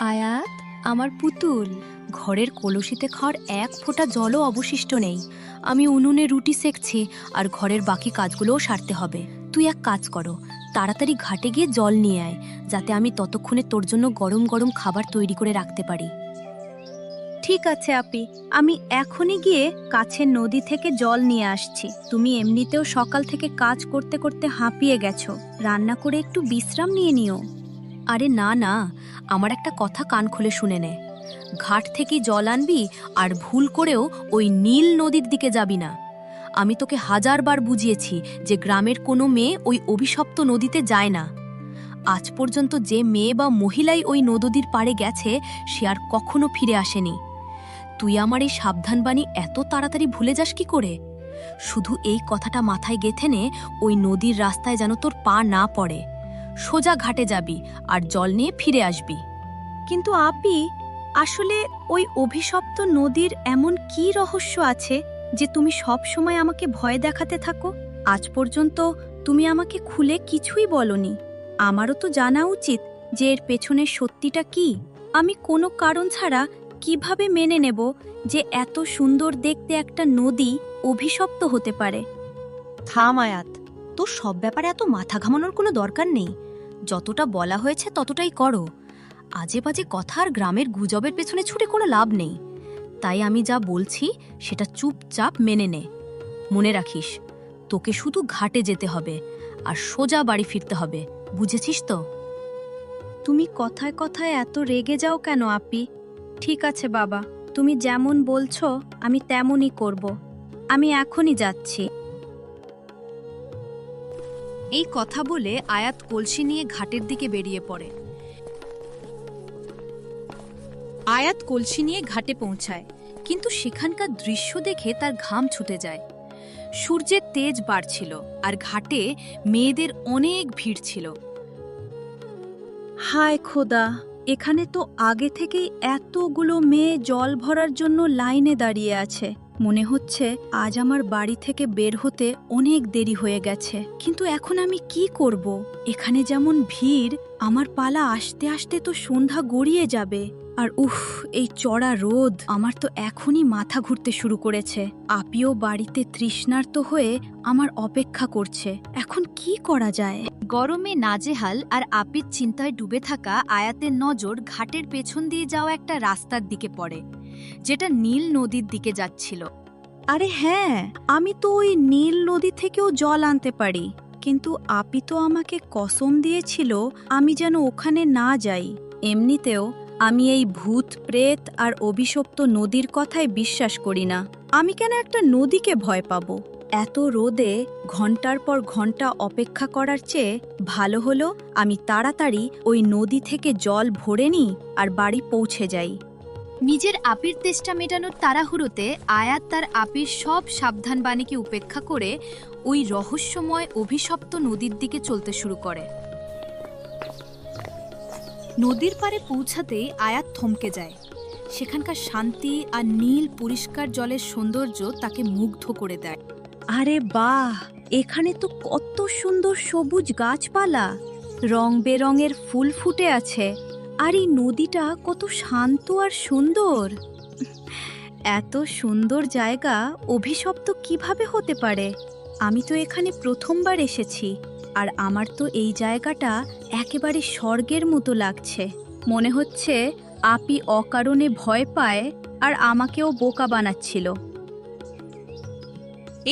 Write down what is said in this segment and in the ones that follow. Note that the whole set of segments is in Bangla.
আয়াত, আমার পুতুল, ঘরের কলসিতে খাওয়ার এক ফোঁটা জলও অবশিষ্ট নেই। আমি উনুনে রুটি সেকছি আর ঘরের বাকি কাজগুলোও সারতে হবে। তুই এক কাজ করো, তাড়াতাড়ি ঘাটে গিয়ে জল নিয়ে আয়, যাতে আমি ততক্ষণে তোর জন্য গরম গরম খাবার তৈরি করে রাখতে পারি। ঠিক আছে আপি, আমি এখনই গিয়ে কাছের নদী থেকে জল নিয়ে আসছি। তুমি এমনিতেও সকাল থেকে কাজ করতে করতে হাঁপিয়ে গেছো, রান্না করে একটু বিশ্রাম নিয়ে নিও। আরে না না, আমার একটা কথা কান খুলে শুনে নে। ঘাট থেকে জল আনবি আর ভুল করেও ওই নীল নদীর দিকে যাবি না। আমি তোকে হাজারবার বুঝিয়েছি যে গ্রামের কোনো মেয়ে ওই অভিশপ্ত নদীতে যায় না। আজ পর্যন্ত যে মেয়ে বা মহিলাই ওই নদীর পাড়ে গেছে সে আর কখনো ফিরে আসেনি। তুই আমার এই সাবধানবাণী এত তাড়াতাড়ি ভুলে যাস কি করে? শুধু এই কথাটা মাথায় গেঁথে নে, ওই নদীর রাস্তায় যেন তোর পা না পড়ে। সোজা ঘাটে যাবি আর জল নিয়ে ফিরে আসবি। কিন্তু আপি, আসলে ওই অভিশপ্ত নদীর এমন কি রহস্য আছে যে তুমি সব সময় আমাকে ভয় দেখাতে থাকো? আজ পর্যন্ত তুমি আমাকে খুলে কিছুই বলনি। আমারও তো জানা উচিত যে এর পেছনের সত্যিটা কি। আমি কোনো কারণ ছাড়া কিভাবে মেনে নেব যে এত সুন্দর দেখতে একটা নদী অভিশপ্ত হতে পারে? থাম আয়াত, তোর সব ব্যাপারে এত মাথা ঘামানোর কোনো দরকার নেই। যতটা বলা হয়েছে ততটাই করো। আজে বাজে কথা আর গ্রামের গুজবের পেছনে ছুটে কোনো লাভ নেই। তাই আমি যা বলছি সেটা চুপচাপ মেনে নে। মনে রাখিস, তোকে শুধু ঘাটে যেতে হবে আর সোজা বাড়ি ফিরতে হবে, বুঝেছিস তো? তুমি কথায় কথায় এত রেগে যাও কেন আপি? ঠিক আছে বাবা, তুমি যেমন বলছো আমি তেমনই করব। আমি এখনই যাচ্ছি। এই কথা বলে আয়াত কলসি নিয়ে ঘাটের দিকে বেরিয়ে পড়ে। আয়াত কলসি নিয়ে ঘাটে পৌঁছায়, কিন্তু সেখানকার দৃশ্য দেখে তার ঘাম ছুটে যায়। সূর্যের তেজ বাড়ছিল আর ঘাটে মেয়েদের অনেক ভিড় ছিল। হায় খোদা, এখানে তো আগে থেকেই এতগুলো মেয়ে জল ভরার জন্য লাইনে দাঁড়িয়ে আছে। মনে হচ্ছে আজ আমার বাড়ি থেকে বের হতে অনেক দেরি হয়ে গেছে। কিন্তু এখন আমি কি করব? এখানে যেমন ভিড়, আমার পালা আসতে আসতে তো সন্ধ্যা গড়িয়ে যাবে। আর এই চড়া রোদ, আমার তো এখনই মাথা ঘুরতে শুরু করেছে। আপিও বাড়িতে তৃষ্ণার্ত হয়ে আমার অপেক্ষা করছে। এখন কি করা যায়? গরমে নাজেহাল আর আপির চিন্তায় ডুবে থাকা আয়াতের নজর ঘাটের পেছন দিয়ে যাওয়া একটা রাস্তার দিকে পড়ে, যেটা নীল নদীর দিকে যাচ্ছিল। আরে হ্যাঁ, আমি তো ওই নীল নদী থেকেও জল আনতে পারি। কিন্তু আপি তো আমাকে কসম দিয়েছিল আমি যেন ওখানে না যাই। এমনিতেও আমি এই ভূত প্রেত আর অভিশপ্ত নদীর কথায় বিশ্বাস করি না। আমি কেন একটা নদীকে ভয় পাবো? এত রোদে ঘন্টার পর ঘন্টা অপেক্ষা করার চেয়ে ভালো হলো আমি তাড়াতাড়ি ওই নদী থেকে জল ভরে নিই আর বাড়ি পৌঁছে যাই। নিজের আপির তেষ্টা মেটানোর তাড়াহুড়োতে আয়াত তার আপির সব সাবধানবাণীকে উপেক্ষা করে ওই রহস্যময় অভিশপ্ত নদীর দিকে চলতে শুরু করে। নদীর পাড়ে পৌঁছাতেই আয়াত থমকে যায়। সেখানকার শান্তি আর নীল পরিষ্কার জলের সৌন্দর্য তাকে মুগ্ধ করে দেয়। আরে বাহ, এখানে তো কত সুন্দর সবুজ গাছপালা, রং বেরঙের ফুল ফুটে আছে। আর এই নদীটা কত শান্ত আর সুন্দর। এত সুন্দর জায়গা অভিশপ্ত কিভাবে হতে পারে? আমি তো এখানে প্রথমবার এসেছি, আর আমার তো এই জায়গাটা একেবারে স্বর্গের মতো লাগছে। মনে হচ্ছে আপি অকারণে ভয় পায় আর আমাকেও বোকা বানাচ্ছিল।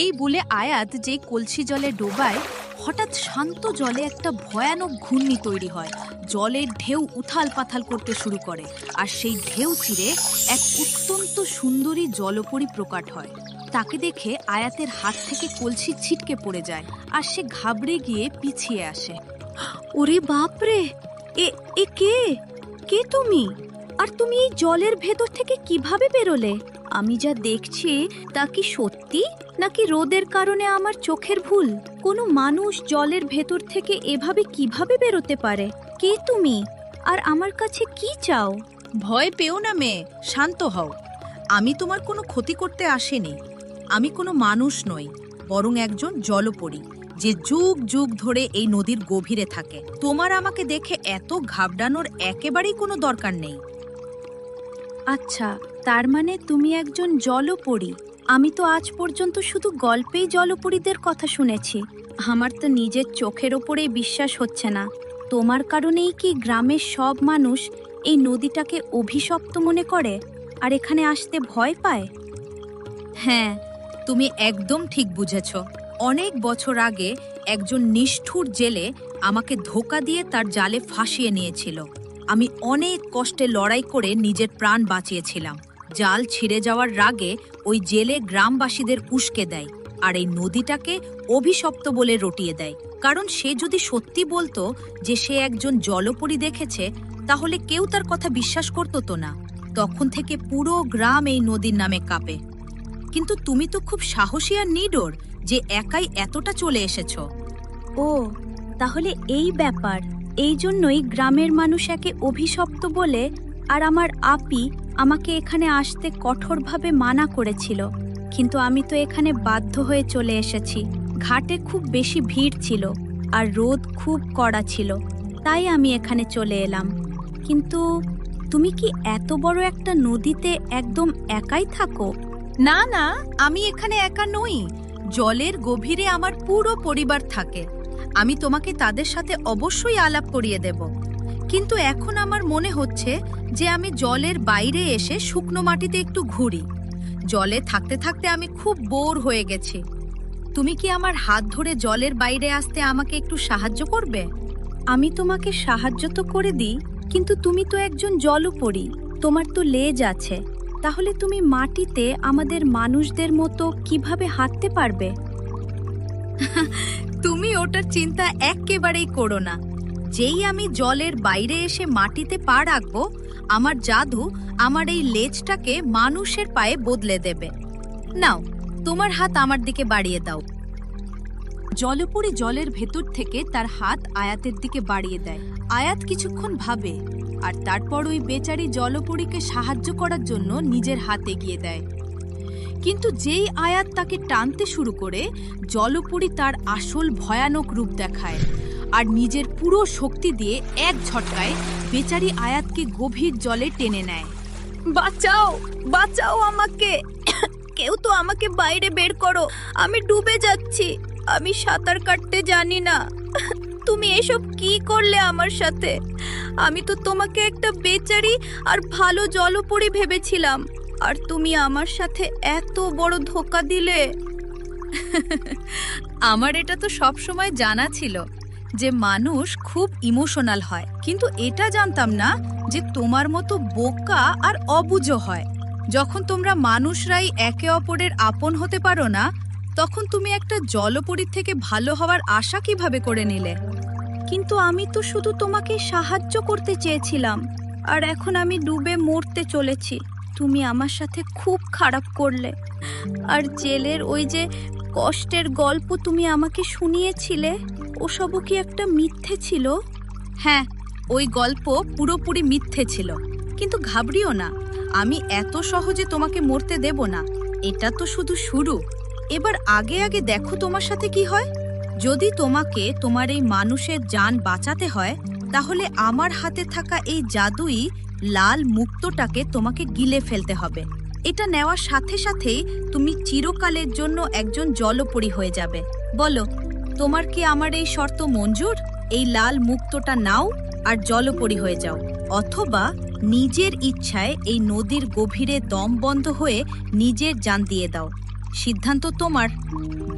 এই বলে আয়াত যেই কলসি জলে ডোবায়, হঠাৎ শান্ত জলে একটা ভয়ানক ঘূর্ণি তৈরি হয়। জলের ঢেউ উথাল পাথাল করতে শুরু করে, আর সেই ঢেউ চিরে এক অত্যন্ত সুন্দরী জলপরী প্রকট হয়। তাকে দেখে আয়াতের হাত থেকে কলসি ছিটকে পড়ে যায়, আর সে ঘাবড়ে গিয়ে পিছিয়ে আসে। ওরে বাপরে, এ এ কে কে তুমি? আর তুমি এই জলের ভেতর থেকে কিভাবে বেরোলে? আমি যা দেখছি তা কি সত্যি, নাকি রোদের কারণে আমার চোখের ভুল? কোনো মানুষ জলের ভেতর থেকে এভাবে কিভাবে বেরোতে পারে? কে তুমি, আর আমার কাছে কি চাও? ভয় পেও না মেয়ে, শান্ত হও। আমি তোমার কোনো ক্ষতি করতে আসিনি। আমি কোনো মানুষ নই, বরং একজন জলপরী। যে যুগ যুগ ধরে এই নদীর গভীরে থাকে। তোমার আমাকে দেখে এত ঘাবড়ানোর একেবারেই কোনো দরকার নেই। আচ্ছা, তার মানে তুমি একজন জলপরী। আমি তো আজ পর্যন্ত শুধু গল্পেই জলপরীদের কথা শুনেছি। আমার তো নিজের চোখের ওপরেই বিশ্বাস হচ্ছে না। তোমার কারণেই কি গ্রামের সব মানুষ এই নদীটাকে অভিশপ্ত মনে করে আর এখানে আসতে ভয় পায়? হ্যাঁ, তুমি একদম ঠিক বুঝেছ। অনেক বছর আগে একজন নিষ্ঠুর জেলে আমাকে ধোঁকা দিয়ে তার জালে ফাঁসিয়ে নিয়েছিল। আমি অনেক কষ্টে লড়াই করে নিজের প্রাণ বাঁচিয়েছিলাম। জাল ছিঁড়ে যাওয়ার রাগে ওই জেলে গ্রামবাসীদের উস্কে দেয় আর এই নদীটাকে অভিশপ্ত বলে রটিয়ে দেয়। কারণ সে যদি সত্যি বলতো যে সে একজন জলপরী দেখেছে, তাহলে কেউ তার কথা বিশ্বাস করতো তো না। তখন থেকে পুরো গ্রাম এই নদীর নামে কাঁপে। কিন্তু তুমি তো খুব সাহসী আর নিডর যে একাই এতটা চলে এসেছো। ও, তাহলে এই ব্যাপার। এই জন্যই গ্রামের মানুষ একে অভিশপ্ত বলে আর আমার আপি আমাকে এখানে আসতে কঠোরভাবে মানা করেছিল। কিন্তু আমি তো এখানে বাধ্য হয়ে চলে এসেছি। ঘাটে খুব বেশি ভিড় ছিল আর রোদ খুব কড়া ছিল, তাই আমি এখানে চলে এলাম। কিন্তু তুমি কি এত বড় একটা নদীতে একদম একাই থাকো? না না, আমি এখানে একা নই। জলের গভীরে আমার পুরো পরিবার থাকে। আমি তোমাকে তাদের সাথে অবশ্যই আলাপ করিয়ে দেব। কিন্তু এখন আমার মনে হচ্ছে যে আমি জলের বাইরে এসে শুকনো মাটিতে একটু ঘুরি। জলে থাকতে থাকতে আমি খুব বোর হয়ে গেছি। তুমি কি আমার হাত ধরে জলের বাইরে আসতে আমাকে একটু সাহায্য করবে? আমি তোমাকে সাহায্য তো করে দিই, কিন্তু তুমি তো একজন জলপরী, তোমার তো লেজ আছে। তাহলে তুমি মাটিতে আমাদের মানুষদের মতো কিভাবে হাঁটতে পারবে? তুমি ওটার চিন্তা একেবারেই করো না। যেই আমি জলের বাইরে এসে মাটিতে পা রাখবো, আমার জাদু আমার এই লেজটাকে মানুষের পায়ে বদলে দেবে। নাও, তোমার হাত আমার দিকে বাড়িয়ে দাও। জলপরী জলের ভেতর থেকে তার হাত আয়াতের দিকে বাড়িয়ে দেয়। আয়াত কিছুক্ষণ ভাবে আর তারপর ওই বেচারি জলপরীকে সাহায্য করার জন্য নিজের হাত এগিয়ে দেয়। কিন্তু যেই আয়াত তাকে টানতে শুরু করে, জলপরী তার আসল ভয়ানক রূপ দেখায় আর নিজের পুরো শক্তি দিয়ে এক ঝটকায় বেচারি আয়াতকে গভীর জলে টেনে নেয়। বাঁচাও, বাঁচাও আমাকে! কেউ তো আমাকে বাইরে বের করো, আমি ডুবে যাচ্ছি। আমি সাঁতার কাটতে জানি না। তুমি এসব কি করলে আমার সাথে? আমি তো তোমাকে একটা বেচারি আর ভালো জলপরী ভেবেছিলাম, আর তুমি আমার সাথে এত বড় ধোঁকা দিলে। আমার এটা তো সব সময় জানা ছিল যে মানুষ খুব ইমোশনাল হয়, কিন্তু এটা জানতাম না যে তোমার মতো বোকা আর অবুঝ হয়। যখন তোমরা মানুষরাই একে অপরের আপন হতে পারো না, তখন তুমি একটা জলপরীর থেকে ভালো হওয়ার আশা কিভাবে করে নিলে? কিন্তু আমি তো শুধু তোমাকে সাহায্য করতে চেয়েছিলাম, আর এখন আমি ডুবে মরতে চলেছি। তুমি আমার সাথে খুব খারাপ করলে। আর জেলের ওই যে কষ্টের গল্প তুমি আমাকে শুনিয়েছিলে, ওসবও কি একটা মিথ্যে ছিল? হ্যাঁ, ওই গল্প পুরোপুরি মিথ্যে ছিল। কিন্তু ঘাবড়িও না, আমি এত সহজে তোমাকে মরতে দেব না। এটা তো শুধু শুরু। এবার আগে আগে দেখো তোমার সাথে কি হয়। যদি তোমাকে তোমার এই মানুষের জান বাঁচাতে হয়, তাহলে আমার হাতে থাকা এই জাদুই লাল মুক্তোটাকে তোমাকে গিলে ফেলতে হবে। এটা নেওয়ার সাথে সাথেই তুমি চিরকালের জন্য একজন জলপরী হয়ে যাবে। বলো, তোমার কি আমার এই শর্ত মঞ্জুর? এই লাল মুক্তোটা নাও আর জলপরী হয়ে যাও, অথবা নিজের ইচ্ছায় এই নদীর গভীরে দম বন্ধ হয়ে নিজের জান দিয়ে দাও। সিদ্ধান্ত তোমার,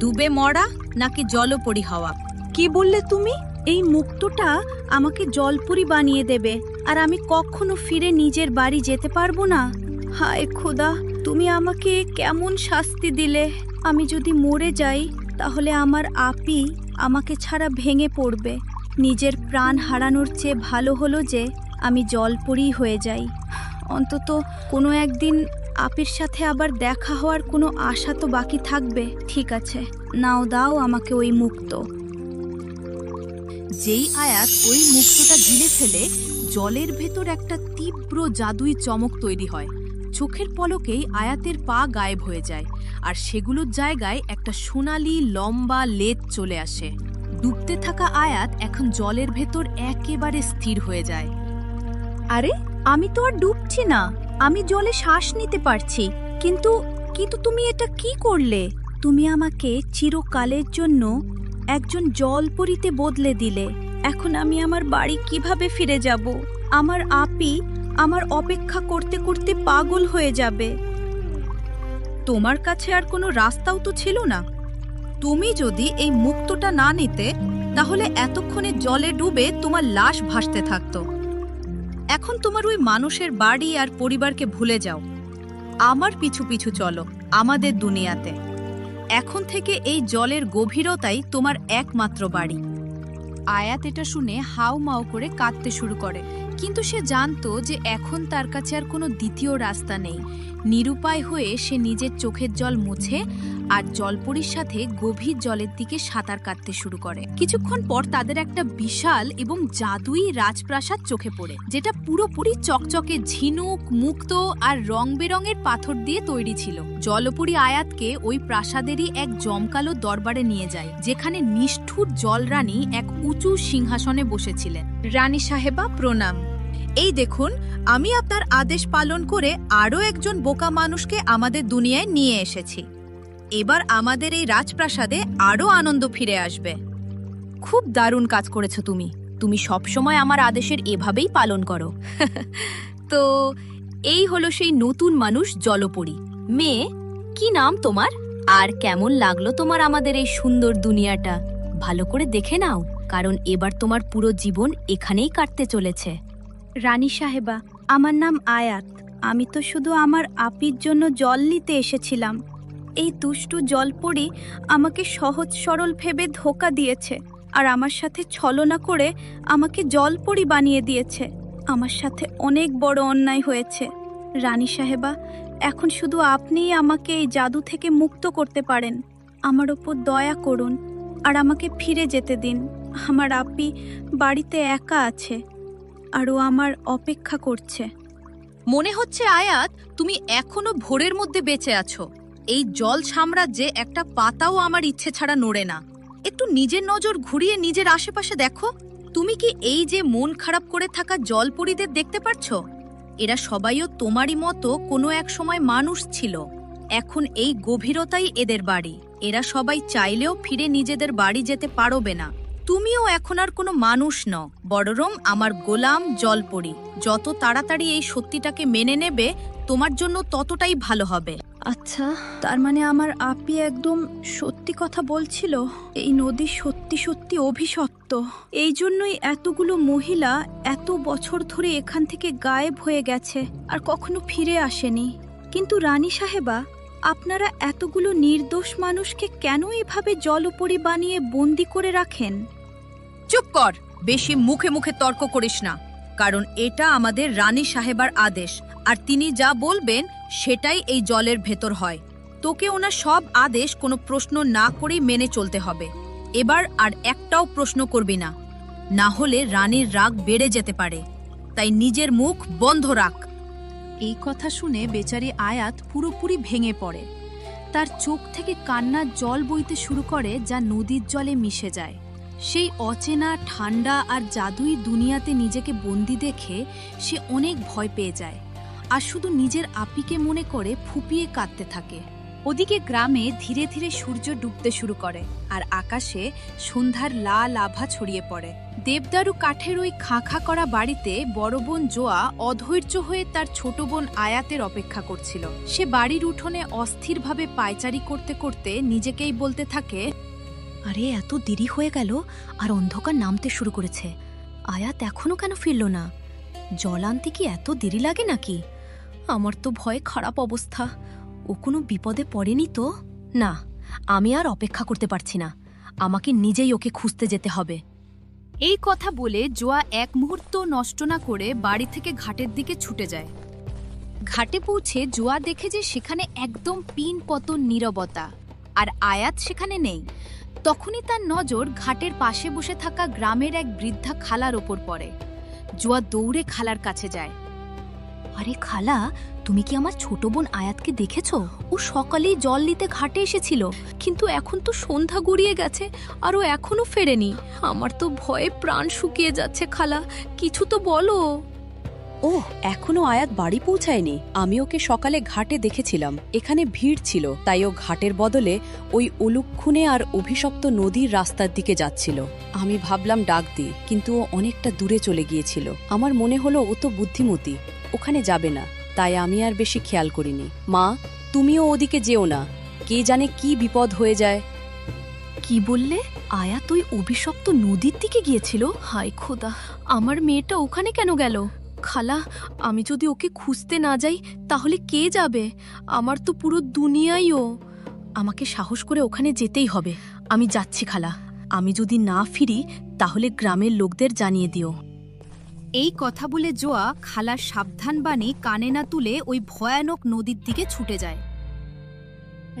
ডুবে মরা নাকি জলপরী হওয়া। কি বললে তুমি? এই মুক্তোটা আমাকে জলপরী বানিয়ে দেবে আর আমি কখনো ফিরে নিজের বাড়ি যেতে পারবো না? হায় খোদা, তুমি আমাকে কেমন শাস্তি দিলে! আমি যদি মরে যাই, তাহলে আমার আপি আমাকে ছাড়া ভেঙে পড়বে। নিজের প্রাণ হারানোর চেয়ে ভালো হলো যে আমি জলপরী হয়ে যাই। অন্তত কোনো একদিন আপির সাথে আবার দেখা হওয়ার কোনো আশা তো বাকি থাকবে। ঠিক আছে, নাও, দাও আমাকে ওই মুক্ত। যেই আয়াত ওই মুক্তটা গিলে ফেলে, জলের ভেতর একটা তীব্র জাদুই চমক তৈরি হয়। চোখের পলকেই আয়াতের পা গায়েব হয়ে যায়, আর সেগুলোর জায়গায় একটা সোনালি লম্বা লেজ চলে আসে। ডুবতে থাকা আয়াত এখন জলের ভেতর একেবারে স্থির হয়ে যায়। আরে আমি তো আর ডুবছি না, আমি জলে শ্বাস নিতে পারছি। কিন্তু কিন্তু তুমি এটা কি করলে? তুমি আমাকে চিরকালের জন্য একজন জলপরীতে বদলে দিলে। এখন আমি আমার বাড়ি কিভাবে ফিরে যাব? আমার আপি আমার অপেক্ষা করতে করতে পাগল হয়ে যাবে। তোমার কাছে আর কোনো রাস্তাও তো ছিল না। তুমি যদি এই মুক্তটা না নিতে, তাহলে এতক্ষণে জলে ডুবে তোমার লাশ ভাসতে থাকতো। এখন তোমার ওই মানুষের বাড়ি আর পরিবারকে ভুলে যাও। আমার পিছু পিছু চলো আমাদের দুনিয়াতে। এখন থেকে এই জলের গভীরতাই তোমার একমাত্র বাড়ি। আয়াত এটা শুনে হাউ মাউ করে কাঁদতে শুরু করে, কিন্তু সে জানতো যে এখন তার কাছে আর কোনো দ্বিতীয় রাস্তা নেই। নিরুপায় হয়ে সে নিজের চোখের জল মুছে আর জলপরীর সাথে গভীর জলের দিকে সাঁতার কাটতে শুরু করে। কিছুক্ষণ পর তাদের একটা বিশাল এবং জাদুই রাজপ্রাসাদ চোখে পড়ে, যেটা পুরোপুরি চকচকে ঝিনুক, মুক্ত আর রং বেরঙের পাথর দিয়ে তৈরি ছিল। জলপরী আয়াতকে ওই প্রাসাদেরই এক জমকালো দরবারে নিয়ে যায়, যেখানে নিষ্ঠুর জলরানী এক উঁচু সিংহাসনে বসেছিলেন। রানী সাহেবা প্রণাম। এই দেখুন, আমি আপনার আদেশ পালন করে আরও একজন বোকা মানুষকে আমাদের দুনিয়ায় নিয়ে এসেছি। এবার আমাদের এই রাজপ্রাসাদে আরও আনন্দ ফিরে আসবে। খুব দারুণ কাজ করেছো তুমি। তুমি সবসময় আমার আদেশের এভাবেই পালন করো। তো এই হলো সেই নতুন মানুষ জলপরী। মেয়ে, কি নাম তোমার? আর কেমন লাগলো তোমার আমাদের এই সুন্দর দুনিয়াটা? ভালো করে দেখে নাও, কারণ এবার তোমার পুরো জীবন এখানেই কাটতে চলেছে। রানী সাহেবা, আমার নাম আয়াত। আমি তো শুধু আমার আপির জন্য জল নিতে এসেছিলাম। এই দুষ্টু জলপরী আমাকে সহজ সরল ভেবে ধোঁকা দিয়েছে আর আমার সাথে ছলনা করে আমাকে জলপরী বানিয়ে দিয়েছে। আমার সাথে অনেক বড় অন্যায় হয়েছে। রানী সাহেবা, এখন শুধু আপনিই আমাকে এই জাদু থেকে মুক্ত করতে পারেন। আমার ওপর দয়া করুন আর আমাকে ফিরে যেতে দিন। আমার আপি বাড়িতে একা আছে আর ও আমার অপেক্ষা করছে। মনে হচ্ছে আয়াত, তুমি এখনো ভোরের মধ্যে বেঁচে আছো। এই জল সাম্রাজ্যে একটা পাতাও আমার ইচ্ছে ছাড়া নড়ে না। একটু নিজের নজর ঘুরিয়ে নিজের আশেপাশে দেখো। তুমি কি এই যে মন খারাপ করে থাকা জলপরীদের দেখতে পারছো? এরা সবাইও তোমারই মতো কোনো এক সময় মানুষ ছিল। এখন এই গভীরতাই এদের বাড়ি। এরা সবাই চাইলেও ফিরে নিজেদের বাড়ি যেতে পারবে না। তুমিও এখন আর কোনো মানুষ নও, বরং আমার গোলাম জলপরী। যত তাড়াতাড়ি এই সত্যিটাকে মেনে নেবে, তোমার জন্য ততটাই ভালো হবে। আচ্ছা, তার মানে আমার আপি একদম সত্যি কথা বলছিল। এই নদী সত্যি সত্যি অভিশপ্ত। এই জন্যই এতগুলো মহিলা এত বছর ধরে এখান থেকে গায়েব হয়ে গেছে আর কখনো ফিরে আসেনি। কিন্তু রানী সাহেবা, আপনারা এতগুলো নির্দোষ মানুষকে কেন এভাবে জলপরী বানিয়ে বন্দি করে রাখেন? চুপ কর, বেশি মুখে মুখে তর্ক করিস না। কারণ এটা আমাদের রানী সাহেবার আদেশ, আর তিনি যা বলবেন সেটাই এই জলের ভেতর হয়। তোকে ওনার সব আদেশ কোনো প্রশ্ন না করেই মেনে চলতে হবে। এবার আর একটাও প্রশ্ন করবি না, না হলে রানীর রাগ বেড়ে যেতে পারে। তাই নিজের মুখ বন্ধ রাখ। এই কথা শুনে বেচারি আয়াত পুরোপুরি ভেঙে পড়ে। তার চোখ থেকে কান্নার জল বইতে শুরু করে, যা নদীর জলে মিশে যায়। সেই অচেনা, ঠান্ডা আর জাদুই দুনিয়াতে নিজেকে বন্দি দেখে সে অনেক ভয় পেয়ে যায়, আর শুধু নিজের আপিকে মনে করে ফুপিয়ে কাঁদতে থাকে। ওদিকে গ্রামে ধীরে ধীরে সূর্য ডুবতে শুরু করে, আর আকাশে সন্ধ্যার লাল আভা ছড়িয়ে পড়ে। দেবদারু কাঠের ওই খাঁ খাঁ করা বাড়িতে বড় বোন জোয়া অধৈর্য হয়ে তার ছোট বোন আয়াতের অপেক্ষা করছিল। সে বাড়ির উঠোনে অস্থিরভাবে পায়চারি করতে করতে নিজেকেই বলতে থাকে, আরে এত দেরি হয়ে গেল আর অন্ধকার নামতে শুরু করেছে। আয়াত এখনো কেন ফিরল না? জল আনতে কি এত দেরি লাগে নাকি? আমার তো ভয়ে খারাপ অবস্থা। ও কোনো বিপদে পড়েনি তো? না, আমি আর অপেক্ষা করতে পারছি না। আমাকে নিজেই ওকে খুঁজতে যেতে হবে। এই কথা বলে জোয়া এক মুহূর্ত নষ্ট না করে বাড়ি থেকে ঘাটের দিকে ছুটে যায়। ঘাটে পৌঁছে জোয়া দেখে যে সেখানে একদম পিনপতন নীরবতা, আর আয়াত সেখানে নেই। তখনই তার নজর ঘাটের পাশে বসে থাকা গ্রামের এক বৃদ্ধা খালার ওপর পড়ে। জোয়া দৌড়ে খালার কাছে যায়। আরে খালা, তুমি কি আমার ছোট বোন আয়াতকে দেখেছো? ও সকালেই জল নিতে ঘাটে এসেছিল, কিন্তু এখন তো সন্ধ্যা গড়িয়ে গেছে আর ও এখনো ফেরেনি। আমার তো ভয়ে প্রাণ শুকিয়ে যাচ্ছে খালা, কিছু তো বলো। ওহ, এখনো আয়াত বাড়ি পৌঁছায়নি। আমি ওকে সকালে ঘাটে দেখেছিলাম, এখানে ভিড় ছিল, তাই ও ঘাটের বদলে ওই অলুক্ষুনে আর অভিশপ্ত নদীর রাস্তার দিকে যাচ্ছিল। আমি ভাবলাম ডাক দিই, কিন্তু ও অনেকটা দূরে চলে গিয়েছিল। আমার মনে হলো ও তো বুদ্ধিমতী, ওখানে যাবে না, তাই আমি আর বেশি খেয়াল করিনি। মা, তুমিও ওদিকে যেও না, কে জানে কি বিপদ হয়ে যায়। কি বললে? আয়াত ওই অভিশপ্ত নদীর দিকে গিয়েছিল? হায় খোদা, আমার মেয়েটা ওখানে কেন গেল? খালা, আমি যদি ওকে খুঁজতে না যাই তাহলে কে যাবে? আমার তো পুরো দুনিয়াই ও। আমাকে সাহস করে ওখানে যেতেই হবে। আমি যাচ্ছি খালা। আমি যদি না ফিরি তাহলে গ্রামের লোকদের জানিয়ে দিও। এই কথা বলে জোয়া খালার সাবধান বাণী কানে না তুলে ওই ভয়ানক নদীর দিকে ছুটে যায়।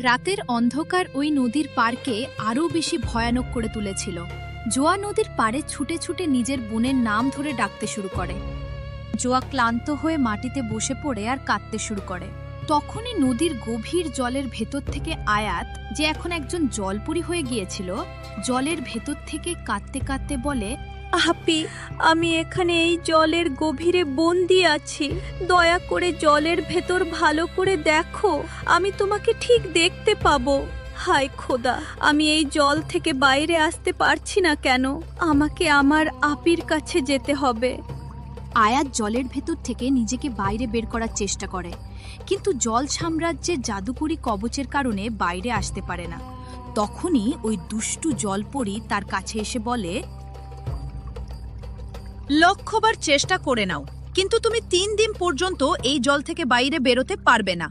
রাতের অন্ধকার ওই নদীর পাড়কে আরও বেশি ভয়ানক করে তুলেছিল। জোয়া নদীর পাড়ে ছুটে ছুটে নিজের বোনের নাম ধরে ডাকতে শুরু করে। জোয়া ক্লান্ত হয়ে মাটিতে বসে পড়ে আর কাঁদতে শুরু করে। তখনই নদীর গভীর জলের ভেতর থেকে আয়াত, যে এখন একজন জলপরী হয়ে গিয়েছিল, জলের ভেতর থেকে কাঁদতে কাঁদতে বলে, আপি, আমি এখানে এই জলের গভীরে বন্দি আছি। দয়া করে জলের ভেতর ভালো করে দেখো, আমি তোমাকে ঠিক দেখতে পাবো। হায় খোদা, আমি এই জল থেকে বাইরে আসতে পারছি না কেন? আমাকে আমার আপির কাছে যেতে হবে। আয়াত জলের ভেতর থেকে নিজেকে বাইরে বের করার চেষ্টা করে, কিন্তু জল সাম্রাজ্যের জাদুকরি কবচের কারণে বাইরে আসতে পারে না। তখনই ওই দুষ্টু জলপরী তার কাছে এসে বলে, লক্ষ্যবার চেষ্টা করে নাও, কিন্তু তুমি 3 দিন পর্যন্ত এই জল থেকে বাইরে বেরোতে পারবে না।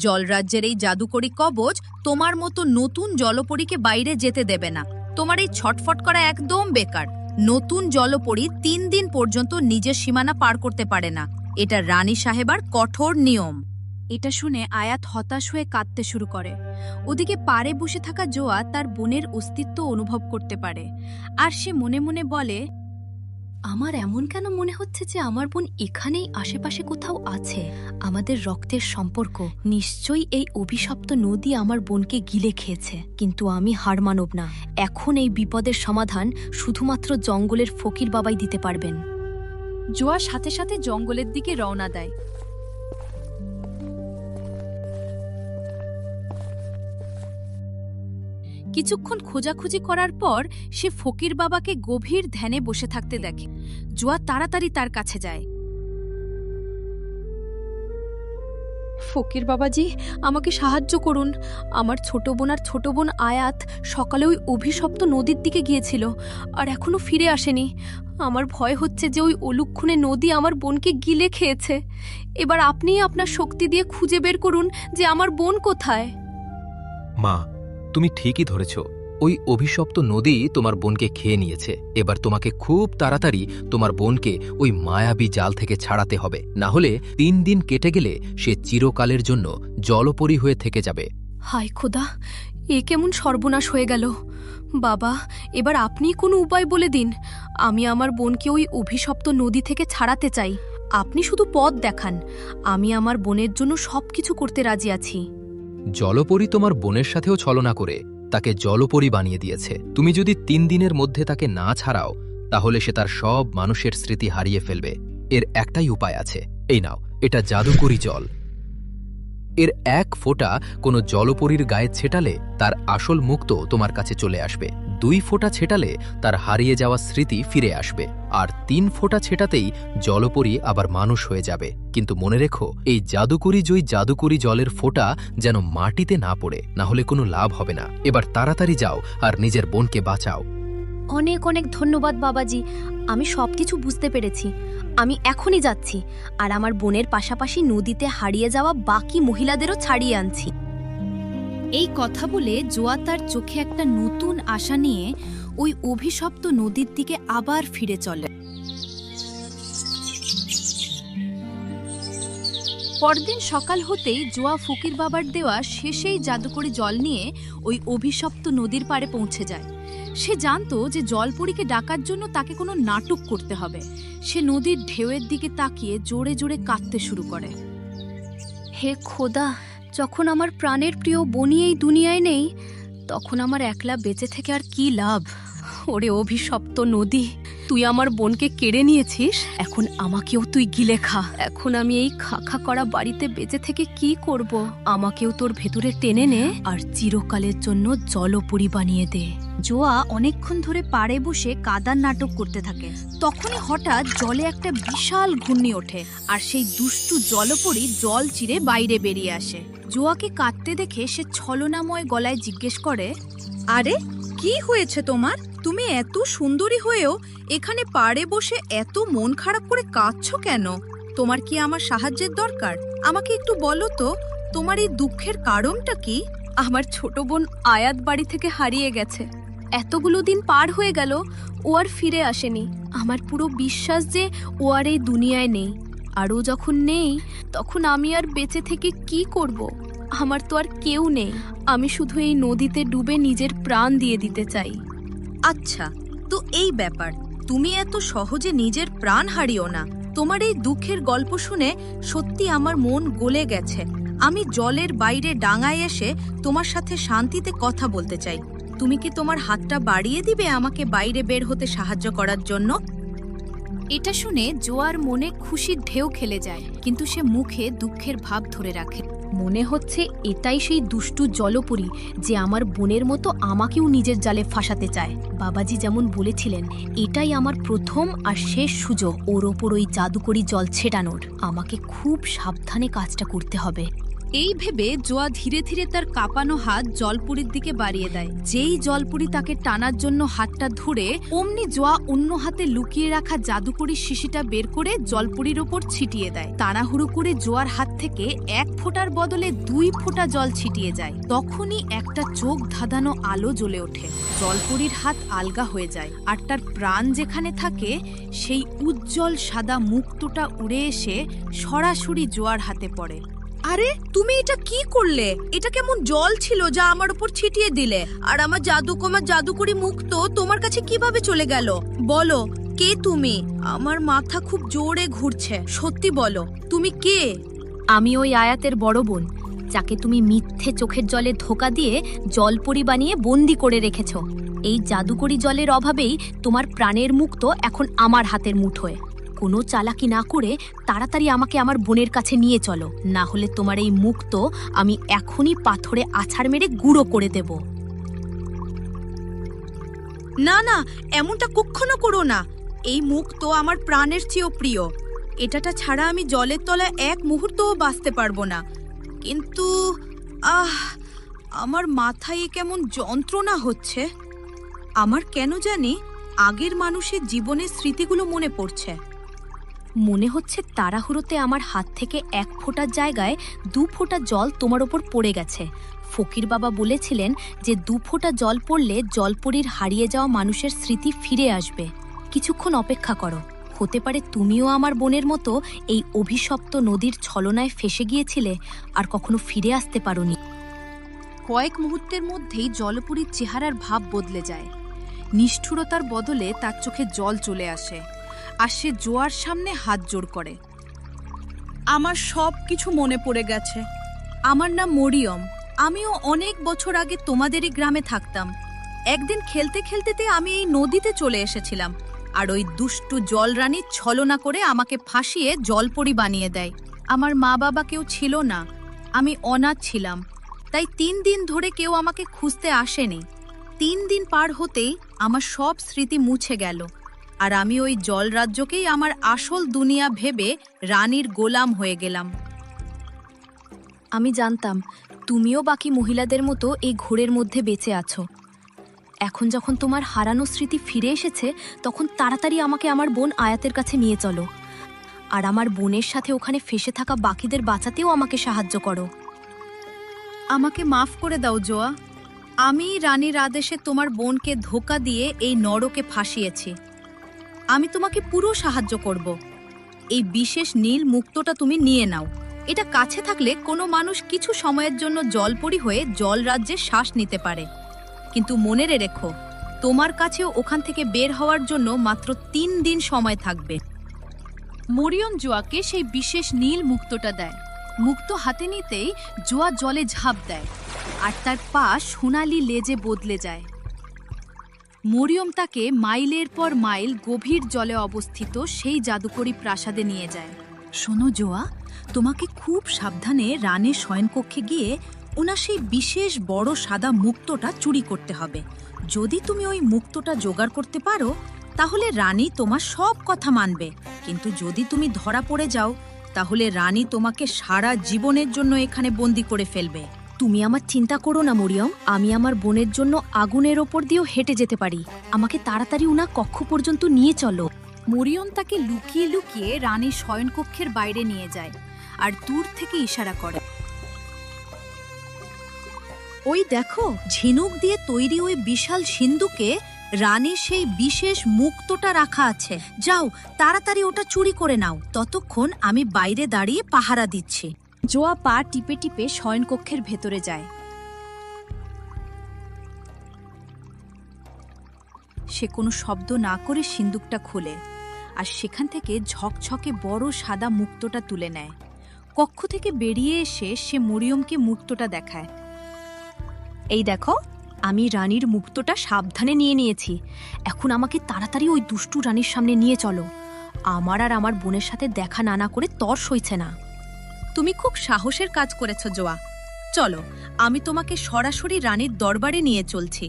জলরাজ্যের এই জাদুকরি কবচ তোমার মতো নতুন জলপরীকে বাইরে যেতে দেবে না। তোমার এই ছটফট করা একদম বেকার। নতুন জলপরী 3 দিন পর্যন্ত নিজের সীমানা পার করতে পারে না। এটা রানী সাহেবার কঠোর নিয়ম। এটা শুনে আয়াত হতাশ হয়ে কাঁদতে শুরু করে। ওদিকে পাড়ে বসে থাকা জোয়া তার বোনের অস্তিত্ব অনুভব করতে পারে, আর সে মনে মনে বলে, আমার এমন কেন মনে হচ্ছে যে আমার বোন এখানেই আশেপাশে কোথাও আছে? আমাদের রক্তের সম্পর্ক। নিশ্চয়ই এই অভিশপ্ত নদী আমার বোনকে গিলে খেয়েছে। কিন্তু আমি হার মানব না। এখন এই বিপদের সমাধান শুধুমাত্র জঙ্গলের ফকির বাবাই দিতে পারবেন। জোয়া সাথে সাথে জঙ্গলের দিকে রওনা দেয়। কিছুক্ষণ খোঁজাখুঁজি করার পর সে ফকির বাবাকে গভীর ধ্যানে বসে থাকতে দেখে। জোয়া তাড়াতাড়ি তার কাছে যায়। ফকির বাবাজি, আমাকে সাহায্য করুন। আমার ছোট বোন আয়াত সকালে ওই অভিশপ্ত নদীর দিকে গিয়েছিল আর এখনো ফিরে আসেনি। আমার ভয় হচ্ছে যে ওই অলুক্ষুনে নদী আমার বোনকে গিলে খেয়েছে। এবার আপনিই আপনার শক্তি দিয়ে খুঁজে বের করুন যে আমার বোন কোথায়। মা, তুমি ঠিকই ধরেছ। ওই অভিশপ্ত নদী তোমার বোনকে খেয়ে নিয়েছে। এবার তোমাকে খুব তাড়াতাড়ি তোমার বোনকে ওই মায়াবী জাল থেকে ছাড়াতে হবে, না হলে 3 দিন কেটে গেলে সে চিরকালের জন্য জলপরী হয়ে থেকে যাবে। হায় খোদা, এ কেমন সর্বনাশ হয়ে গেল! বাবা, এবার আপনিই কোনো উপায় বলে দিন। আমি আমার বোনকে ওই অভিশপ্ত নদী থেকে ছাড়াতে চাই। আপনি শুধু পথ দেখান। আমি আমার বোনের জন্য সবকিছু করতে রাজি আছি। জলপরী তোমার বোনের সাথেও ছলনা করে তাকে জলপরী বানিয়ে দিয়েছে। তুমি যদি 3 দিনের মধ্যে তাকে না ছাড়াও, তাহলে সে তার সব মানুষের স্মৃতি হারিয়ে ফেলবে। এর একটাই উপায় আছে, এই নাও, এটা জাদুকরি জল। এর 1 ফোঁটা কোনো জলপরীর গায়ে ছেটালে তার আসল মুক্ত তোমার কাছে চলে আসবে। 2 ফোঁটা ছেটালে তার হারিয়ে যাওয়া স্মৃতি ফিরে আসবে, আর 3 ফোঁটা ছেটাতেই জলপরী আবার মানুষ হয়ে যাবে। কিন্তু মনে রেখো, এই জাদুকরি জলের ফোঁটা যেন মাটিতে না পড়ে, না হলে কোনো লাভ হবে না। এবার তাড়াতাড়ি যাও আর নিজের বোনকে বাঁচাও। অনেক অনেক ধন্যবাদ বাবাজি, আমি সবকিছু বুঝতে পেরেছি। আমি এখনই যাচ্ছি আর আমার বোনের পাশাপাশি নদীতে হারিয়ে যাওয়া বাকি মহিলাদেরও ছাড়িয়ে আনছি। এই কথা বলে জোয়া তার চোখে একটা নতুন আশা নিয়ে ওই অভিশপ্ত নদীর দিকে আবার ফিরে চলে। পরদিন সকাল হতেই জোয়া ফকির বাবার দেওয়া শেষেই জাদুকরি জল নিয়ে ওই অভিশপ্ত নদীর পাড়ে পৌঁছে যায়। সে জানতো যে জলপরীকে ডাকার জন্য তাকে কোনো নাটক করতে হবে। সে নদীর ঢেউয়ের দিকে তাকিয়ে জোরে জোরে কাঁদতে শুরু করে। হে খোদা, যখন আমার প্রাণের প্রিয় বনি এই দুনিয়ায় নেই, তখন আমার একলা বেঁচে থেকে আর কি লাভ? ওরে অভিশপ্ত নদী, তুই আমার বোনকে কেড়ে নিয়েছিস, এখন আমাকেও তুই গিলে খা। এখন আমি এই খাখা করা বাড়িতে বেঁচে থেকে কি করব? আমাকেও তোর ভেতরে টেনে নে আর চিরকালের জন্য জলপরি বানিয়ে দে। জোয়া অনেকক্ষণ ধরে পাড়ে বসে কাদার নাটক করতে থাকে। তখনই হঠাৎ জলে একটা বিশাল ঘূর্ণি ওঠে আর সেই দুষ্টু জলপরী জল চিরে বাইরে বেরিয়ে আসে। জোয়াকে কাঁদতে দেখে সে ছলনাময় গলায় জিজ্ঞেস করে, আরে কি হয়েছে তোমার? তুমি এত সুন্দরী হয়েও এখানে পাড়ে বসে এত মন খারাপ করে কাঁদছো কেন? তোমার কি আমার সাহায্যের দরকার? আমাকে একটু বলো তো, তোমার এই দুঃখের কারণটা কি? আমার ছোট বোন আয়াত বাড়ি থেকে হারিয়ে গেছে। এতগুলো দিন পার হয়ে গেল, ও আর ফিরে আসেনি। আমার পুরো বিশ্বাস যে ও আর এই দুনিয়ায় নেই। আর ও যখন নেই, তখন আমি আর বেঁচে থেকে কি করব? আমার তো আর কেউ নেই। আমি শুধু এই নদীতে ডুবে নিজের প্রাণ দিয়ে দিতে চাই। আচ্ছা, তো এই ব্যাপার। তুমি এত সহজে নিজের প্রাণ হারিও না। তোমার এই দুঃখের গল্প শুনে সত্যি আমার মন গলে গেছে। আমি জলের বাইরে ডাঙায় এসে তোমার সাথে শান্তিতে কথা বলতে চাই। তুমি কি তোমার হাতটা বাড়িয়ে দিবে আমাকে বাইরে বের হতে সাহায্য করার জন্য? এটা শুনে জোয়ার মনে খুশির ঢেউ খেলে যায়, কিন্তু সে মুখে দুঃখের ভাব ধরে রাখে। মনে হচ্ছে এটাই সেই দুষ্টু জলপরী যে আমার বোনের মতো আমাকেও নিজের জালে ফাঁসাতে চায়। বাবাজি যেমন বলেছিলেন, এটাই আমার প্রথম আর শেষ সুযোগ ওর ওপর ওই জাদুকরি জল ছেটানোর। আমাকে খুব সাবধানে কাজটা করতে হবে। এই ভেবে জোয়া ধীরে ধীরে তার কাঁপানো হাত জলপুরীর দিকে বাড়িয়ে দেয়। যেই জলপুরি তাকে টানার জন্য হাতটা ধরে, অমনি জোয়া অন্য হাতে লুকিয়ে রাখা জাদুকরির শিশিটা বের করে জলপুরির ওপর ছিটিয়ে দেয়। তাড়াহুড়ো করে জোয়ার হাত থেকে 1 ফোঁটার বদলে 2 ফোঁটা জল ছিটিয়ে যায়। তখনই একটা চোখ ধাঁধানো আলো জ্বলে ওঠে। জলপুরির হাত আলগা হয়ে যায়, আর তার প্রাণ যেখানে থাকে সেই উজ্জ্বল সাদা মুক্তোটা উড়ে এসে সরাসরি জোয়ার হাতে পড়ে। আরে তুমি এটা কি করলে? এটা কেমন জল ছিল যা আমার উপর ছিটিয়ে দিলে? আর আমার জাদুকরি মুক্ত তোমার কাছে কিভাবে চলে গেল? বলো, কে তুমি? আমার মাথা খুব জোরে ঘুরছে। সত্যি বলো, তুমি কে? আমি ওই আয়াতের বড় বোন, যাকে তুমি মিথ্যে চোখের জলে ধোঁকা দিয়ে জলপরি বানিয়ে বন্দি করে রেখেছ। এই জাদুকরি জলের অভাবেই তোমার প্রাণের মুক্ত এখন আমার হাতের মুঠোয়। কোনো চালাকি না করে তাড়াতাড়ি আমাকে আমার বোনের কাছে নিয়ে চলো, না হলে তোমার এই মুক্ত আমি এখনই পাথরে আছাড় মেরে গুঁড়ো করে দেব। না না, এমনটা কখনো করো না। এই মুক্ত আমার প্রাণের চেয়েও প্রিয়। এটাটা ছাড়া আমি জলের তলায় এক মুহূর্তও বাঁচতে পারবো না। কিন্তু আমার মাথায় কেমন যন্ত্রণা হচ্ছে। আমার কেন জানি আগের মানুষের জীবনের স্মৃতিগুলো মনে পড়ছে। মনে হচ্ছে তাড়াহুড়োতে আমার হাত থেকে 1 ফোঁটার জায়গায় 2 ফোঁটা জল তোমার ওপর পড়ে গেছে। ফকির বাবা বলেছিলেন যে 2 ফোঁটা জল পড়লে জলপরীর হারিয়ে যাওয়া মানুষের স্মৃতি ফিরে আসবে। কিছুক্ষণ অপেক্ষা করো, হতে পারে তুমিও আমার বোনের মতো এই অভিশপ্ত নদীর ছলনায় ফেসে গিয়েছিলে আর কখনো ফিরে আসতে পারোনি। কয়েক মুহূর্তের মধ্যেই জলপুরীর চেহারার ভাব বদলে যায়। নিষ্ঠুরতার বদলে তার চোখে জল চলে আসে, আর সে জোয়ার সামনে হাত জোড় করে। আমার সব কিছু মনে পড়ে গেছে। আমার নাম মরিয়ম। আমিও অনেক বছর আগে তোমাদেরই গ্রামে থাকতাম। একদিন খেলতে খেলতে আমি এই নদীতে চলে এসেছিলাম, আর ওই দুষ্টু জলরানী ছলনা করে আমাকে ফাঁসিয়ে জলপরি বানিয়ে দেয়। আমার মা বাবা কেউ ছিল না, আমি অনাথ ছিলাম। তাই 3 দিন ধরে কেউ আমাকে খুঁজতে আসেনি। 3 দিন পার হতেই আমার সব স্মৃতি মুছে গেল, আর আমি ওই জল রাজ্যকেই আমার আসল দুনিয়া ভেবে রানীর গোলাম হয়ে গেলাম। আমি জানতাম তুমিও বাকি মহিলাদের মতো এই ঘোরের মধ্যে বেঁচে আছো। এখন যখন তোমার হারানো স্মৃতি ফিরে এসেছে, তখন তাড়াতাড়ি আমাকে আমার বোন আয়াতের কাছে নিয়ে চলো, আর আমার বোনের সাথে ওখানে ফেসে থাকা বাকিদের বাঁচাতেও আমাকে সাহায্য করো। আমাকে মাফ করে দাও জোয়া। আমি রানীর আদেশে তোমার বোনকে ধোঁকা দিয়ে এই নরকে ফাঁসিয়েছি। আমি তোমাকে পুরো সাহায্য করব। এই বিশেষ নীল মুক্তটা তুমি নিয়ে নাও। এটা কাছে থাকলে কোনো মানুষ কিছু সময়ের জন্য জলপরি হয়ে জল রাজ্যে শ্বাস নিতে পারে। কিন্তু মনে রেখো, তোমার কাছেও ওখান থেকে বের হওয়ার জন্য মাত্র 3 দিন সময় থাকবে। মরিয়ম জোয়াকে সেই বিশেষ নীল মুক্তোটা দেয়। মুক্ত হাতে নিতেই জোয়া জলে ঝাঁপ দেয় আর তার পা সোনালি লেজে বদলে যায়। মরিয়ম তাকে মাইলের পর মাইল গভীর জলে অবস্থিত সেই জাদুকরী প্রাসাদে নিয়ে যায়। শোনো জোয়া, তোমাকে খুব সাবধানে রানীর শয়নকক্ষে গিয়ে ওনার সেই বিশেষ বড় সাদা মুক্তোটা চুরি করতে হবে। যদি তুমি ওই মুক্তোটা জোগাড় করতে পারো তাহলে রানী তোমার সব কথা মানবে, কিন্তু যদি তুমি ধরা পড়ে যাও তাহলে রানী তোমাকে সারা জীবনের জন্য এখানে বন্দি করে ফেলবে। তুমি আমার চিন্তা করো না মরিয়ম, আমি আমার বোনের জন্য আগুনের ওপর দিয়েও হেঁটে যেতে পারি। আমাকে তাড়াতাড়ি উনা কক্ষ পর্যন্ত নিয়ে চলো। মরিয়ম তাকে লুকিয়ে লুকিয়ে রানীর শয়নকক্ষের বাইরে নিয়ে যায় আর দূর থেকে ইশারা করে। ওই দেখো, ঝিনুক দিয়ে তৈরি ওই বিশাল সিন্ধুকে রানীর সেই বিশেষ মুক্তোটা রাখা আছে। যাও, তাড়াতাড়ি ওটা চুরি করে নাও, ততক্ষণ আমি বাইরে দাঁড়িয়ে পাহারা দিচ্ছি। জোয়া পা টিপে টিপে শয়নকক্ষের ভেতরে যায়। সে কোনো শব্দ না করে সিন্দুকটা খোলে আর সেখান থেকে ঝকঝকে বড় সাদা মুক্তোটা তুলে নেয়। কক্ষ থেকে বেরিয়ে এসে সে মরিয়মকে মুক্তোটা দেখায়। এই দেখো, আমি রানীর মুক্তোটা সাবধানে নিয়ে নিয়েছি। এখন আমাকে তাড়াতাড়ি ওই দুষ্টু রানীর সামনে নিয়ে চলো। আমার আর আমার বোনের সাথে দেখা না করে তর সইছে না। তুমি খুব সাহসের কাজ করেছ জোয়া। চলো, আমি তোমাকে সরাসরি রানীর দরবারে নিয়ে চলছি।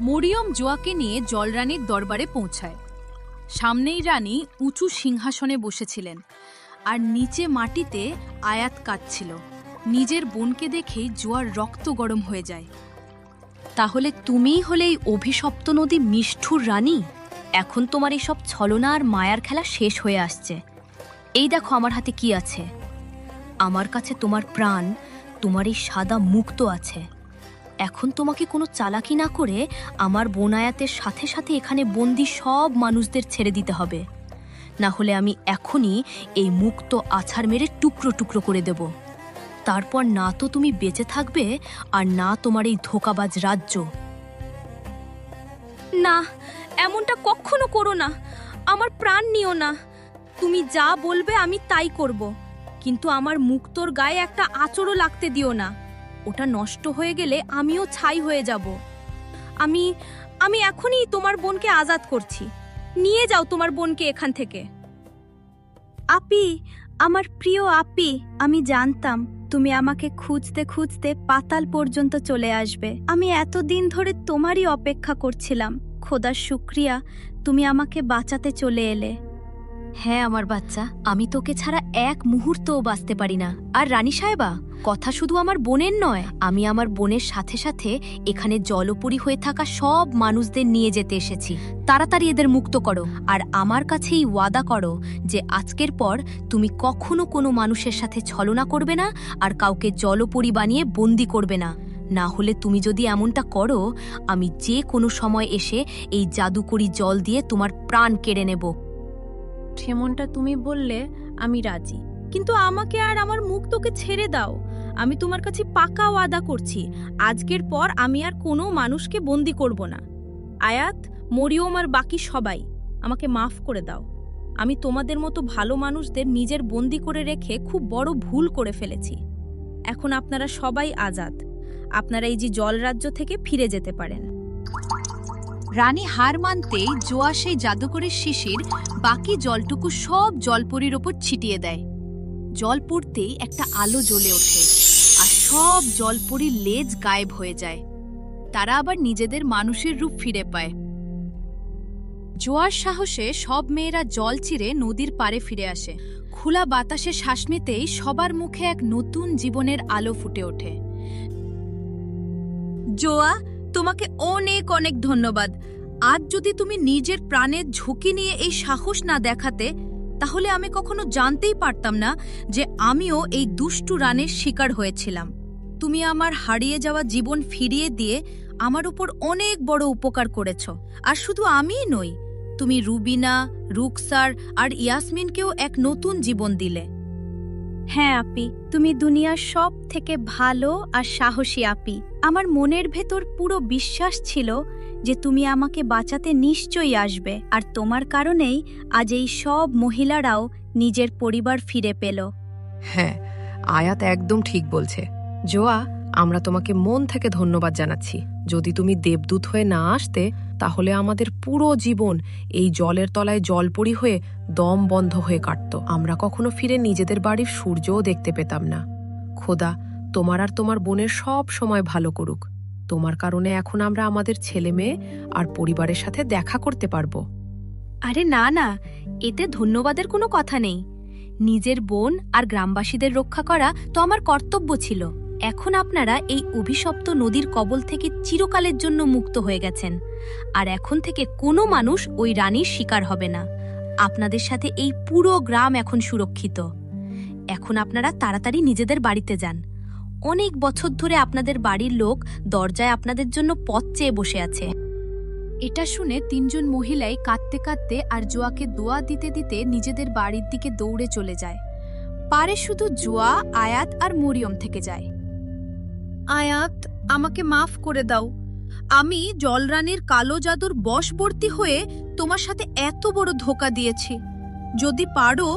মরিয়ম জোয়াকে নিয়ে জলরানীর দরবারে পৌঁছায়। সামনেই রানী উঁচু সিংহাসনে বসেছিলেন আর নিচে মাটিতে আয়াত কাঁদছিল। নিজের বোনকে দেখেই জোয়ার রক্ত গরম হয়ে যায়। তাহলে তুমিই হলে এই অভিশপ্ত নদী মিষ্ঠুর রানী? এখন তোমার এইসব ছলনা আর মায়ার খেলা শেষ হয়ে আসছে। এই দেখো আমার হাতে কি আছে। আমার কাছে তোমার প্রাণ, তোমার এই সাদা মুক্ত আছে। এখন তোমাকে কোনো চালাকি না করে আমার বোন আয়াতের সাথে সাথে এখানে বন্দি সব মানুষদের ছেড়ে দিতে হবে, না হলে আমি এখনই এই মুক্ত আছাড় মেরে টুকরো টুকরো করে দেব। তারপর না তো তুমি বেঁচে থাকবে আর না তোমার এই ধোঁকাবাজ রাজ্য। না, এমনটা কখনো করো না। আমার প্রাণ নিও না। তুমি যা বলবে আমি তাই করব, কিন্তু আমার মুক্তোর গায়ে একটা আঁচড়ও লাগতে দিও না। ওটা নষ্ট হয়ে গেলে আমিও ছাই হয়ে যাব। আমি এখনই তোমার বোনকে আজাদ করছি। নিয়ে যাও তোমার বোনকে এখান থেকে। আপি, আমার প্রিয় আপি, আমি জানতাম তুমি আমাকে খুঁজতে খুঁজতে পাতাল পর্যন্ত চলে আসবে। আমি এতদিন ধরে তোমারই অপেক্ষা করছিলাম। খোদার শুকরিয়া, তুমি আমাকে বাঁচাতে চলে এলে। হ্যাঁ আমার বাচ্চা, আমি তোকে ছাড়া এক মুহূর্তও বাঁচতে পারি না। আর রানী সাহেবা, কথা শুধু আমার বোনের নয়, আমি আমার বোনের সাথে সাথে এখানে জলপরী হয়ে থাকা সব মানুষদের নিয়ে যেতে এসেছি। তাড়াতাড়ি এদের মুক্ত করো আর আমার কাছেই ওয়াদা করো যে আজকের পর তুমি কখনো কোনো মানুষের সাথে ছলনা করবে না আর কাউকে জলপরী বানিয়ে বন্দি করবে না। না হলে তুমি যদি এমনটা করো, আমি যে কোনো সময় এসে এই জাদুকরি জল দিয়ে তোমার প্রাণ কেড়ে নেব। যেমনটা তুমি বললে আমি রাজি, কিন্তু আমাকে আর আমার মুক্তোকে ছেড়ে দাও। আমি তোমার কাছে পাকা ওয়াদা করছি, আজকের পর আমি আর কোনো মানুষকে বন্দি করব না। আয়াত, মরিয়ম আর বাকি সবাই, আমাকে মাফ করে দাও। আমি তোমাদের মতো ভালো মানুষদের নিজের বন্দি করে রেখে খুব বড় ভুল করে ফেলেছি। এখন আপনারা সবাই আজাদ। আপনারা এই যে জলরাজ্য থেকে ফিরে যেতে পারেন। রানী হার মানতেই জোয়া সেই জাদুকরের শিশির বাকি জলটুকু সব জলপরীর ওপর ছিটিয়ে দেয়। জল পড়তেই একটা আলো জ্বলে ওঠে আর সব জলপরীর লেজ গায়েব হয়ে যায়। তারা আবার নিজেদের মানুষের রূপ ফিরে পায়। জোয়ার সাহসে সব মেয়েরা জল চিরে নদীর পাড়ে ফিরে আসে। খোলা বাতাসে শ্বাস নিতেই সবার মুখে এক নতুন জীবনের আলো ফুটে ওঠে। জোয়া, তোমাকে অনেক অনেক ধন্যবাদ। আজ যদি তুমি নিজের প্রাণের ঝুঁকি নিয়ে এই সাহস না দেখাতে, তাহলে আমি কখনো জানতেই পারতাম না যে আমিও এই দুষ্টু রানের শিকার হয়েছিলাম। তুমি আমার হারিয়ে যাওয়া জীবন ফিরিয়ে দিয়ে আমার উপর অনেক বড় উপকার করেছ। আর শুধু আমিই নই, তুমি রুবিনা, রুকসার আর ইয়াসমিনকেও এক নতুন জীবন দিলে। হ্যাঁ আপি, তুমি দুনিয়ার সব থেকে ভালো আর সাহসী আপি। আমার মনের ভেতর পুরো বিশ্বাস ছিল যে তুমি আমাকে বাঁচাতে নিশ্চয়ই আসবে, আর তোমার কারণেই আজ এই সব মহিলারাও নিজের পরিবার ফিরে পেল। হ্যাঁ, আয়াত একদম ঠিক বলছে। জোয়া, আমরা তোমাকে মন থেকে ধন্যবাদ জানাচ্ছি। যদি তুমি দেবদূত হয়ে না আসতে, তাহলে আমাদের পুরো জীবন এই জলের তলায় জলপরি হয়ে দম বন্ধ হয়ে কাটত। আমরা কখনো ফিরে নিজেদের বাড়ির সূর্যও দেখতে পেতাম না। খোদা তোমার আর তোমার বোনের সব সময় ভালো করুক। তোমার কারণে এখন আমরা আমাদের ছেলে মেয়ে আর পরিবারের সাথে দেখা করতে পারবো। আরে না না, এতে ধন্যবাদের কোনো কথা নেই। নিজের বোন আর গ্রামবাসীদের রক্ষা করা তো আমার কর্তব্য ছিল। এখন আপনারা এই অভিশপ্ত নদীর কবল থেকে চিরকালের জন্য মুক্ত হয়ে গেছেন, আর এখন থেকে কোনো মানুষ ওই রানীর শিকার হবে না। আপনাদের সাথে এই পুরো গ্রাম এখন সুরক্ষিত। এখন আপনারা তাড়াতাড়ি নিজেদের বাড়িতে যান। অনেক বছর ধরে আপনাদের বাড়ির লোক দরজায় আপনাদের জন্য পথ চেয়ে বসে আছে। এটা শুনে তিনজন মহিলাই কাঁদতে কাঁদতে আর জোয়াকে দোয়া দিতে দিতে নিজেদের বাড়ির দিকে দৌড়ে চলে যায়। পারে শুধু জোয়া, আয়াত আর মরিয়ম থেকে যায়। আয়াত, আমাকে মাফ করে দাও। আমি জলরানীর কালো জাদুর বশবর্তী হয়ে তোমার সাথে এত বড় ধোঁকা দিয়েছি। যদি পারো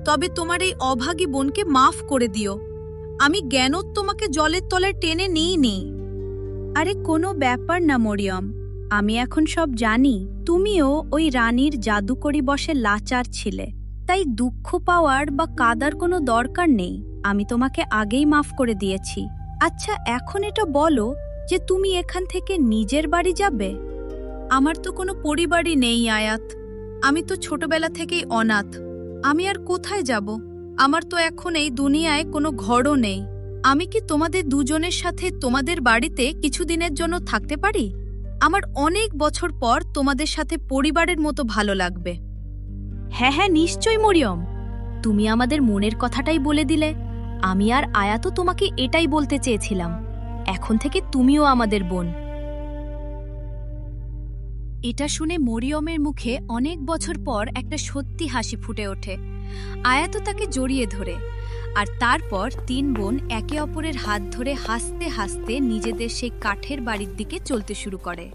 তবে তোমার এই অভাগী বোনকে মাফ করে দিও। আমি জ্ঞানত তোমাকে জলের তলায় টেনে নিইনি। আরে কোনো ব্যাপার না মরিয়ম, আমি এখন সব জানি। তুমিও ওই রানীর জাদুকরি বশে লাচার ছিলে, তাই দুঃখ পাওয়ার বা কাদার কোনো দরকার নেই। আমি তোমাকে আগেই মাফ করে দিয়েছি। আচ্ছা, এখন এটা বলো যে তুমি এখান থেকে নিজের বাড়ি যাবে? আমার তো কোনো পরিবারই নেই আয়াত। আমি তো ছোটবেলা থেকেই অনাথ। আমি আর কোথায় যাব? আমার তো এখন এই দুনিয়ায় কোনো ঘরও নেই। আমি কি তোমাদের দুজনের সাথে তোমাদের বাড়িতে কিছুদিনের জন্য থাকতে পারি? আমার অনেক বছর পর তোমাদের সাথে পরিবারের মতো ভালো লাগবে। হ্যাঁ হ্যাঁ, নিশ্চয়ই মরিয়ম, তুমি আমাদের মনের কথাটাই বলে দিলে। আমি আর আয়াতও তোমাকে এটাই বলতে চেয়েছিলাম। এখন থেকে তুমিও আমাদের বোন। এটা শুনে মরিয়মের মুখে অনেক বছর পর একটা সত্যি হাসি ফুটে ওঠে। আয়াতও তাকে জড়িয়ে ধরে, আর তারপর তিন বোন একে অপরের হাত ধরে হাসতে হাসতে নিজেদের সেই কাঠের বাড়ির দিকে চলতে শুরু করে।